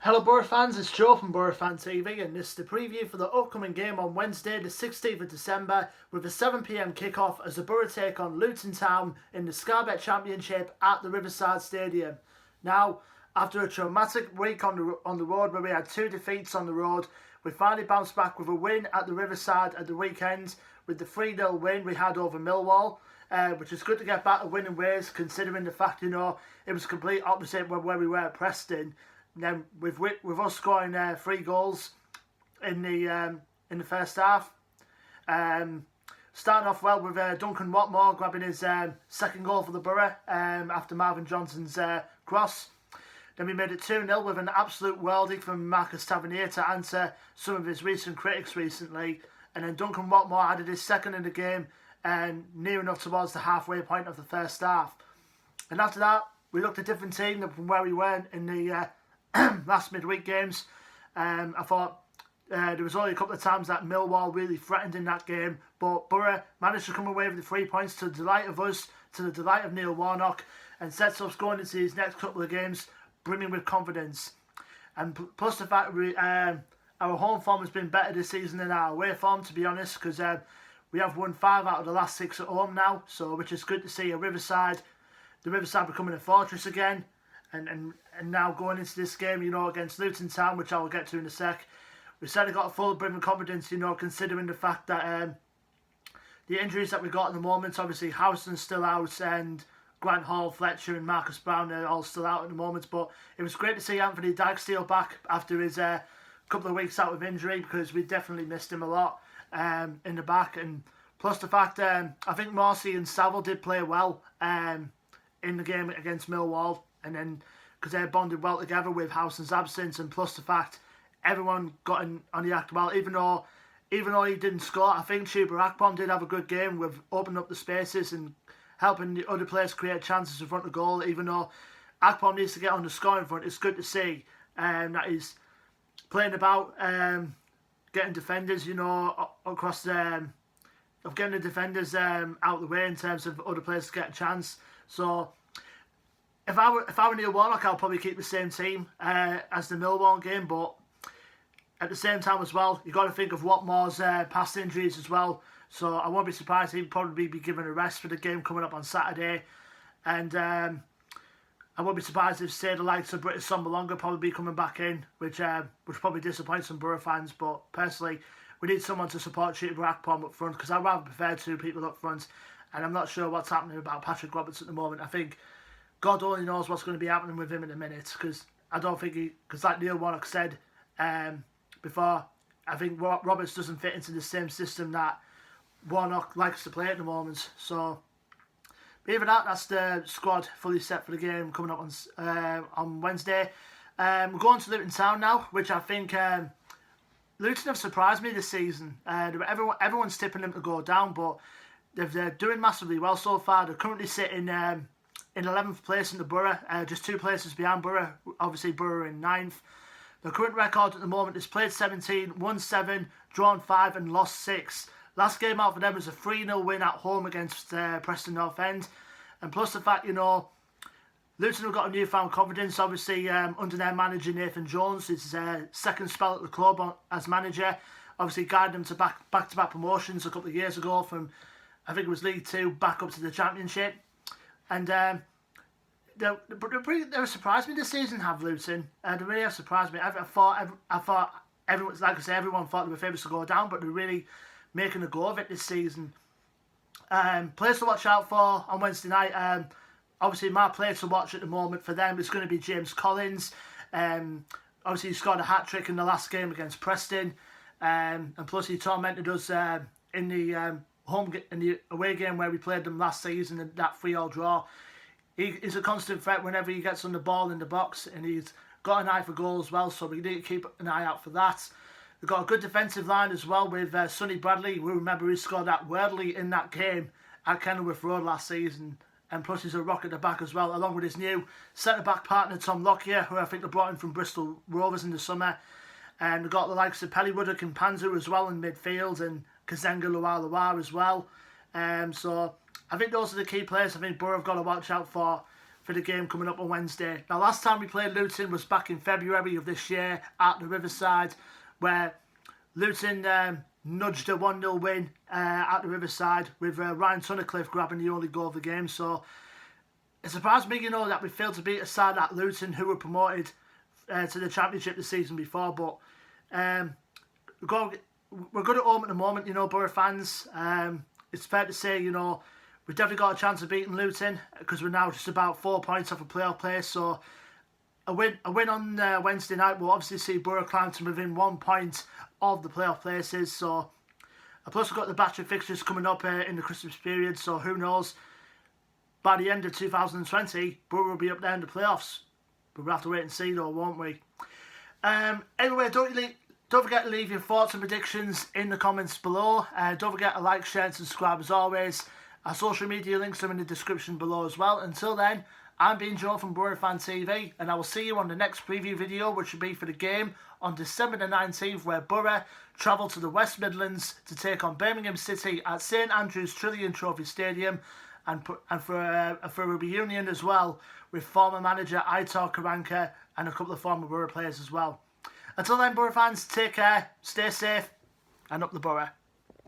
Hello Borough fans, it's Joe from Borough Fan TV and this is the preview for the upcoming game on Wednesday the 16th of December with a 7pm kickoff as the Borough take on Luton Town in the Skybet Championship at the Riverside Stadium. Now, after a traumatic week on the road where we had 2 defeats on the road, we finally bounced back with a win at the Riverside at the weekend with the 3-0 win we had over Millwall. Which is good to get back to winning ways considering the fact, it was complete opposite where we were at Preston. And then with us scoring 3 goals in the first half, starting off well with Duncan Watmore grabbing his second goal for the Borough after Marvin Johnson's cross. Then we made it 2-0 with an absolute worldie from Marcus Tavernier to answer some of his recent critics recently. And then Duncan Watmore added his second in the game and near enough towards the halfway point of the first half. And after that, we looked a different team from where we were in the last midweek games. I thought there was only a couple of times that Millwall really threatened in that game, but Borough managed to come away with the 3 points to the delight of us, to the delight of Neil Warnock, and sets us going into these next couple of games brimming with confidence. And plus the fact our home form has been better this season than our away form, to be honest, because we have won 5 out of the last 6 at home now, so which is good to see the Riverside becoming a fortress again. And now going into this game, against Luton Town, which I will get to in a sec, we certainly got a full brim of confidence, considering the fact that the injuries that we got at the moment, obviously Howson's still out and Grant Hall, Fletcher and Marcus Brown are all still out at the moment, but it was great to see Anthony Dijksteel back after his couple of weeks out of injury, because we definitely missed him a lot in the back. And plus the fact I think Morsey and Saville did play well in the game against Millwall, and then because they bonded well together with Howson's absence, and plus the fact everyone got on the act well, even though he didn't score. I think Chuba Akpom did have a good game with opening up the spaces and helping the other players create chances in front of goal. Even though Akpom needs to get on the scoring front, it's good to see that he's playing about, getting defenders, across of getting the defenders out of the way in terms of other players to get a chance. So if I were Neil Warnock, I'll probably keep the same team as the Millwall game, but at the same time as well, you've got to think of Watmore's past injuries as well. So I won't be surprised he'd probably be given a rest for the game coming up on Saturday. And I won't be surprised if, say, the likes of British Sombalonga probably be coming back in, which probably disappoints some Borough fans. But personally, we need someone to support Chuba Akpom up front, because I'd rather prefer 2 people up front. And I'm not sure what's happening about Patrick Roberts at the moment. I think God only knows what's going to be happening with him in a minute, because I don't think because like Neil Warnock said before, I think Roberts doesn't fit into the same system that Warnock likes to play at the moment. So, but even that's the squad fully set for the game coming up on Wednesday. We're going to Luton Town now, which I think Luton have surprised me this season. Everyone's tipping them to go down, but they're doing massively well so far. They're currently sitting in 11th place in the Borough, just 2 places behind Borough. Obviously Borough in 9th. The current record at the moment is played 17, won 7, drawn 5 and lost 6. Last game out for them was a 3-0 win at home against Preston North End. And plus the fact, Luton have got a newfound confidence, obviously under their manager Nathan Jones. His second spell at the club as manager, obviously guided them to back-to-back promotions a couple of years ago from, I think it was League 2 back up to the Championship. And they surprised me this season, have Luton. They really have surprised me. I thought everyone, like I say, everyone thought they were favourites to go down, but they're really making a go of it this season. Players to watch out for on Wednesday night. Obviously, my player to watch at the moment for them is going to be James Collins. Obviously, he scored a hat-trick in the last game against Preston. And plus, he tormented us in the away game where we played them last season, and that 3-3 draw. He's a constant threat whenever he gets on the ball in the box, and he's got an eye for goal as well, so we need to keep an eye out for that. We've got a good defensive line as well with Sonny Bradley. We remember he scored that worldly in that game at Kenilworth Road last season, and plus he's a rock at the back as well, along with his new centre-back partner Tom Lockyer, who I think they brought in from Bristol Rovers in the summer. And we've got the likes of Pellywood and Panzu as well in midfield, and Kazenga Luar as well. So I think those are the key players I think Borough have got to watch out for for the game coming up on Wednesday. Now, last time we played Luton was back in February of this year at the Riverside, where Luton nudged a 1-0 win at the Riverside with Ryan Tunnicliffe grabbing the only goal of the game. So it surprised me, that we failed to beat a side at Luton who were promoted to the Championship the season before. But we're good at home at the moment, Borough fans. It's fair to say, we've definitely got a chance of beating Luton because we're now just about 4 points off a playoff place. So a win on Wednesday night will obviously see Borough climb to within 1 point of the playoff places. So plus we've got the batch of fixtures coming up in the Christmas period. So who knows? By the end of 2020, Borough will be up there in the playoffs. But we'll have to wait and see, though, won't we? Anyway, don't forget to leave your thoughts and predictions in the comments below. Don't forget to like, share and subscribe as always. Our social media links are in the description below as well. Until then, I'm Bean Joe from Borough Fan TV, and I will see you on the next preview video, which will be for the game on December the 19th, where Borough travel to the West Midlands to take on Birmingham City at St Andrews Trillion Trophy Stadium, and for a reunion as well with former manager Aitor Karanka and a couple of former Borough players as well. Until then, Borough fans, take care, stay safe, and up the Borough.